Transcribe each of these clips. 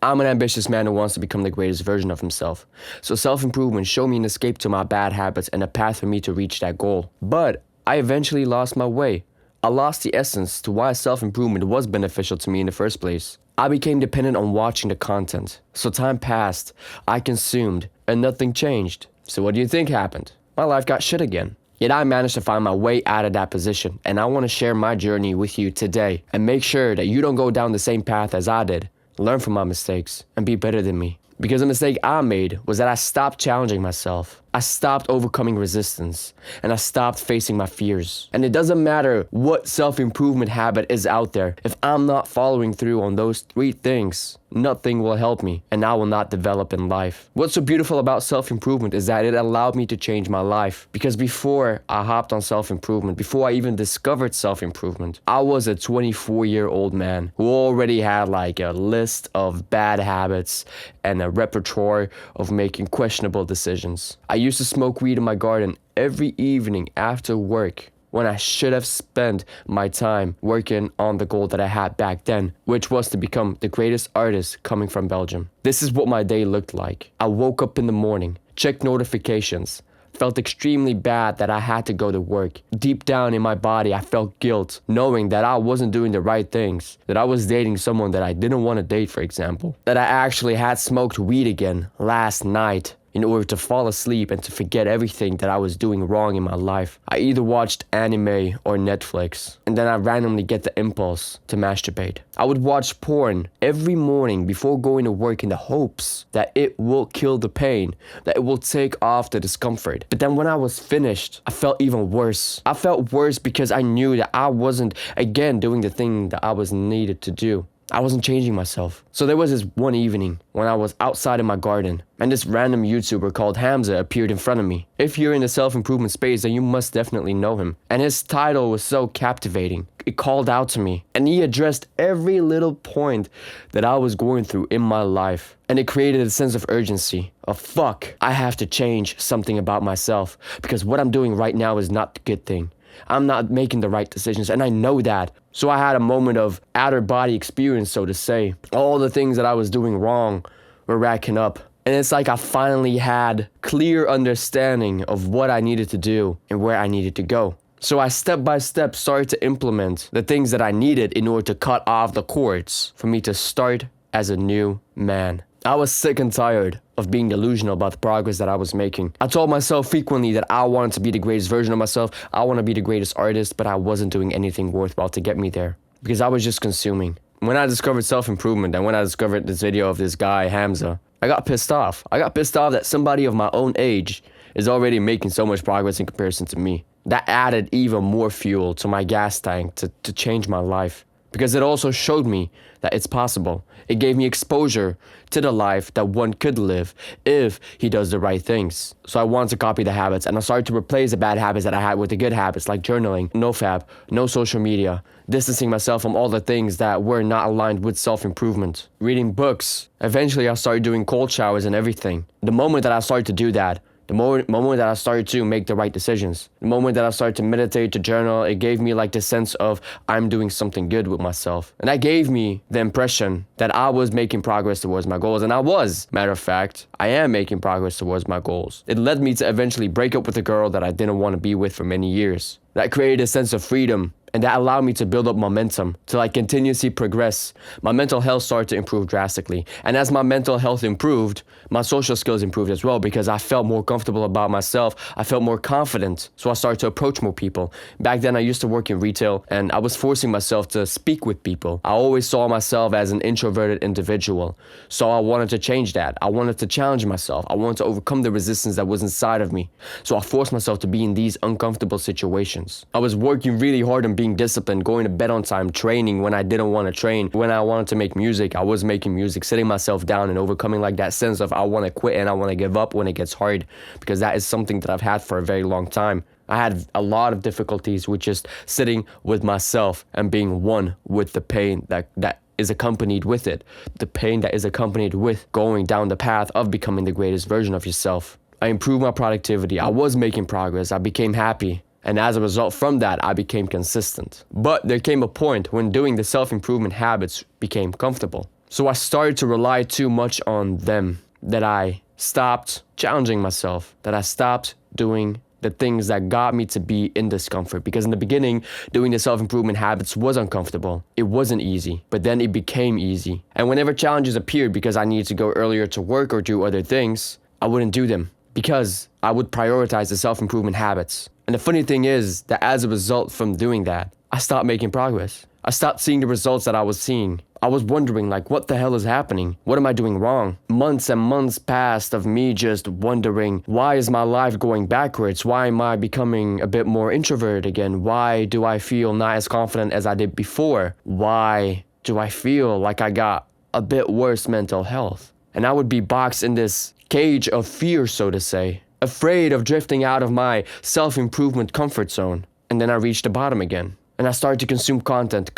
I'm an ambitious man who wants to become the greatest version of himself. So self-improvement showed me an escape to my bad habits and a path for me to reach that goal. But I eventually lost my way. I lost the essence to why self-improvement was beneficial to me in the first place. I became dependent on watching the content. So time passed, I consumed, and nothing changed. So what do you think happened? My life got shit again. Yet I managed to find my way out of that position, and I want to share my journey with you today and make sure that you don't go down the same path as I did. Learn from my mistakes and be better than me. Because the mistake I made was that I stopped challenging myself. I stopped overcoming resistance, and I stopped facing my fears. And it doesn't matter what self-improvement habit is out there. If I'm not following through on those 3 things, nothing will help me, and I will not develop in life. What's so beautiful about self-improvement is that it allowed me to change my life. Because before I hopped on self-improvement, before I even discovered self-improvement, I was a 24-year-old man who already had like a list of bad habits and a repertoire of making questionable decisions. I used to smoke weed in my garden every evening after work when I should have spent my time working on the goal that I had back then, which was to become the greatest artist coming from Belgium. This is what my day looked like. I woke up in the morning, checked notifications, felt extremely bad that I had to go to work. Deep down in my body, I felt guilt, knowing that I wasn't doing the right things, that I was dating someone that I didn't want to date, for example, that I actually had smoked weed again last night in order to fall asleep and to forget everything that I was doing wrong in my life. I either watched anime or Netflix, and then I randomly get the impulse to masturbate. I would watch porn every morning before going to work in the hopes that it will kill the pain, that it will take off the discomfort. But then when I was finished, I felt even worse. I felt worse because I knew that I wasn't, again, doing the thing that I was needed to do. I wasn't changing myself. So there was this one evening when I was outside in my garden and this random YouTuber called Hamza appeared in front of me. If you're in the self-improvement space, then you must definitely know him. And his title was so captivating. It called out to me and he addressed every little point that I was going through in my life. And it created a sense of urgency, of fuck, I have to change something about myself because what I'm doing right now is not the good thing. I'm not making the right decisions, and I know that. So I had a moment of outer body experience, so to say. All the things that I was doing wrong were racking up. And it's like I finally had clear understanding of what I needed to do and where I needed to go. So I step by step started to implement the things that I needed in order to cut off the cords for me to start as a new man. I was sick and tired of being delusional about the progress that I was making. I told myself frequently that I wanted to be the greatest version of myself. I want to be the greatest artist, but I wasn't doing anything worthwhile to get me there because I was just consuming. When I discovered self-improvement and when I discovered this video of this guy, Hamza, I got pissed off. I got pissed off that somebody of my own age is already making so much progress in comparison to me. That added even more fuel to my gas tank to change my life. Because it also showed me that it's possible. It gave me exposure to the life that one could live if he does the right things. So I wanted to copy the habits and I started to replace the bad habits that I had with the good habits like journaling, no fab, no social media, distancing myself from all the things that were not aligned with self-improvement, reading books. Eventually I started doing cold showers and everything. The moment that I started to do that, the moment that I started to make the right decisions, the moment that I started to meditate, to journal, it gave me like the sense of I'm doing something good with myself. And that gave me the impression that I was making progress towards my goals. And I was. Matter of fact, I am making progress towards my goals. It led me to eventually break up with a girl that I didn't want to be with for many years. That created a sense of freedom. And that allowed me to build up momentum, to like continuously progress. My mental health started to improve drastically. And as my mental health improved, my social skills improved as well because I felt more comfortable about myself. I felt more confident. So I started to approach more people. Back then I used to work in retail and I was forcing myself to speak with people. I always saw myself as an introverted individual. So I wanted to change that. I wanted to challenge myself. I wanted to overcome the resistance that was inside of me. So I forced myself to be in these uncomfortable situations. I was working really hard on being disciplined, going to bed on time, training when I didn't want to train. When I wanted to make music, I was making music, sitting myself down and overcoming like that sense of I want to quit and I want to give up when it gets hard, because that is something that I've had for a very long time. I had a lot of difficulties with just sitting with myself and being one with the pain that is accompanied with it, the pain that is accompanied with going down the path of becoming the greatest version of yourself. I improved my productivity. I was making progress. I became happy. And as a result from that, I became consistent. But there came a point when doing the self-improvement habits became comfortable. So I started to rely too much on them, that I stopped challenging myself, that I stopped doing the things that got me to be in discomfort. Because in the beginning, doing the self-improvement habits was uncomfortable. It wasn't easy, but then it became easy. And whenever challenges appeared because I needed to go earlier to work or do other things, I wouldn't do them because I would prioritize the self-improvement habits. And the funny thing is that as a result from doing that, I stopped making progress. I stopped seeing the results that I was seeing. I was wondering, like, what the hell is happening? What am I doing wrong? Months and months passed of me just wondering, why is my life going backwards? Why am I becoming a bit more introverted again? Why do I feel not as confident as I did before? Why do I feel like I got a bit worse mental health? And I would be boxed in this cage of fear, so to say, afraid of drifting out of my self-improvement comfort zone. And then I reached the bottom again. And I started to consume content,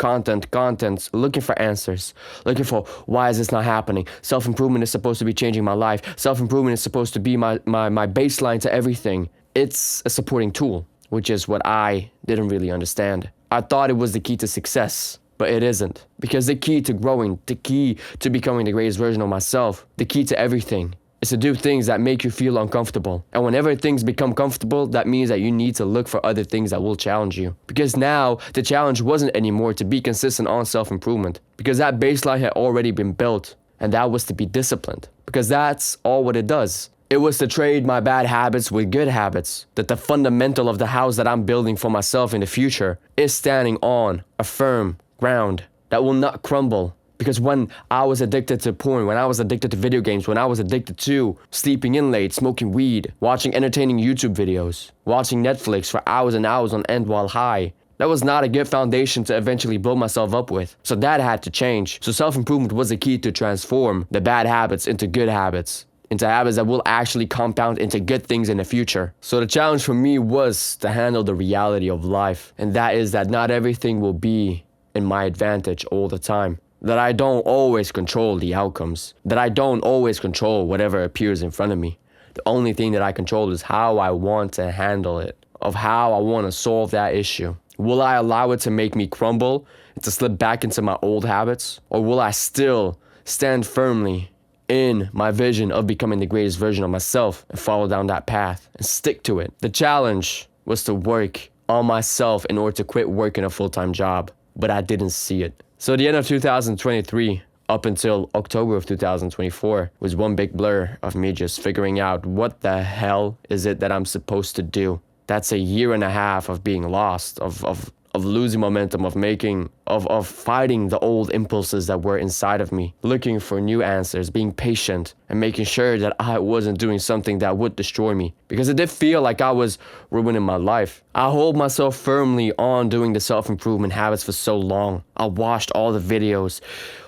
looking for answers, looking for, why is this not happening? Self-improvement is supposed to be changing my life. Self-improvement is supposed to be my baseline to everything. It's a supporting tool, which is what I didn't really understand. I thought it was the key to success, but it isn't. Because the key to growing, the key to becoming the greatest version of myself, the key to everything is to do things that make you feel uncomfortable. And whenever things become comfortable, that means that you need to look for other things that will challenge you. Because now, the challenge wasn't anymore to be consistent on self-improvement. Because that baseline had already been built. And that was to be disciplined. Because that's all what it does. It was to trade my bad habits with good habits. That the fundamental of the house that I'm building for myself in the future is standing on a firm ground that will not crumble. Because when I was addicted to porn, when I was addicted to video games, when I was addicted to sleeping in late, smoking weed, watching entertaining YouTube videos, watching Netflix for hours and hours on end while high, that was not a good foundation to eventually build myself up with. So that had to change. So self-improvement was the key to transform the bad habits into good habits, into habits that will actually compound into good things in the future. So the challenge for me was to handle the reality of life. And that is that not everything will be in my advantage all the time. That I don't always control the outcomes. That I don't always control whatever appears in front of me. The only thing that I control is how I want to handle it, of how I want to solve that issue. Will I allow it to make me crumble and to slip back into my old habits? Or will I still stand firmly in my vision of becoming the greatest version of myself and follow down that path and stick to it? The challenge was to work on myself in order to quit working a full-time job, but I didn't see it. So the end of 2023 up until October of 2024 was one big blur of me just figuring out what the hell is it that I'm supposed to do. That's a year and a half of being lost, of losing momentum, of fighting the old impulses that were inside of me, looking for new answers, being patient, and making sure that I wasn't doing something that would destroy me. Because it did feel like I was ruining my life. I hold myself firmly on doing the self-improvement habits for so long. I watched all the videos,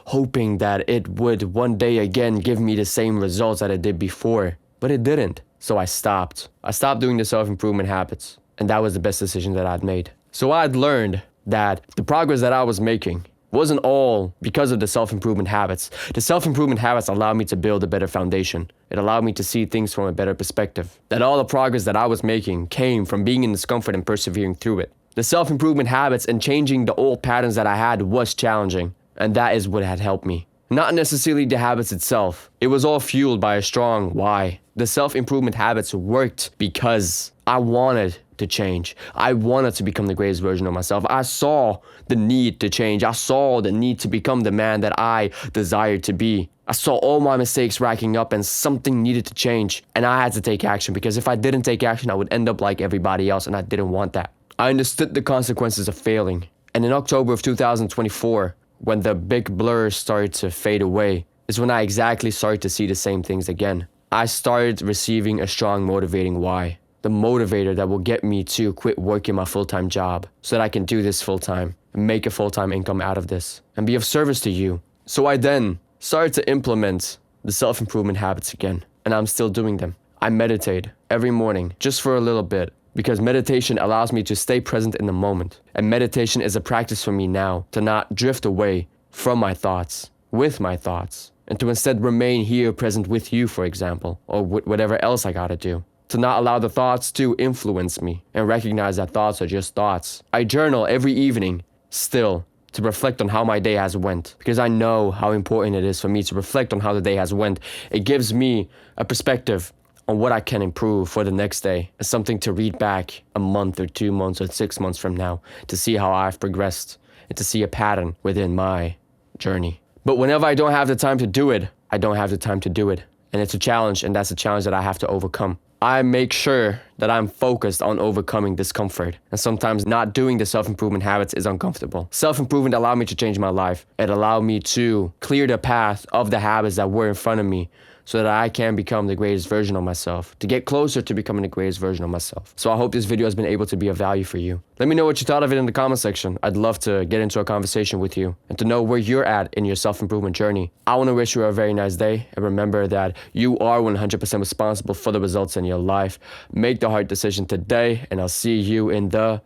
hoping that it would one day again give me the same results that it did before. But it didn't. So I stopped. I stopped doing the self-improvement habits. And that was the best decision that I'd made. So I'd learned that the progress that I was making wasn't all because of the self-improvement habits. The self-improvement habits allowed me to build a better foundation. It allowed me to see things from a better perspective. That all the progress that I was making came from being in discomfort and persevering through it. The self-improvement habits and changing the old patterns that I had was challenging. And that is what had helped me. Not necessarily the habits itself. It was all fueled by a strong why. The self-improvement habits worked because I wanted to change. I wanted to become the greatest version of myself. I saw the need to change. I saw the need to become the man that I desired to be. I saw all my mistakes racking up and something needed to change. And I had to take action because if I didn't take action, I would end up like everybody else and I didn't want that. I understood the consequences of failing. And in October of 2024, when the big blurs started to fade away, is when I exactly started to see the same things again. I started receiving a strong motivating why. The motivator that will get me to quit working my full-time job so that I can do this full-time and make a full-time income out of this and be of service to you. So I then started to implement the self-improvement habits again, and I'm still doing them. I meditate every morning just for a little bit because meditation allows me to stay present in the moment. And meditation is a practice for me now to not drift away from my thoughts, with my thoughts, and to instead remain here present with you, for example, or whatever else I gotta do. To not allow the thoughts to influence me and recognize that thoughts are just thoughts. I journal every evening, still, to reflect on how my day has went, because I know how important it is for me to reflect on how the day has went. It gives me a perspective on what I can improve for the next day, and something to read back a month or 2 months or 6 months from now to see how I've progressed and to see a pattern within my journey. But whenever I don't have the time to do it, I don't have the time to do it. And it's a challenge, and that's a challenge that I have to overcome. I make sure that I'm focused on overcoming discomfort. And sometimes not doing the self-improvement habits is uncomfortable. Self-improvement allowed me to change my life. It allowed me to clear the path of the habits that were in front of me so that I can become the greatest version of myself, to get closer to becoming the greatest version of myself. So I hope this video has been able to be of value for you. Let me know what you thought of it in the comment section. I'd love to get into a conversation with you and to know where you're at in your self-improvement journey. I want to wish you a very nice day, and remember that you are 100% responsible for the results in your life. Make the hard decision today, and I'll see you in the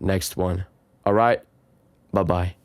next one. All right? Bye-bye.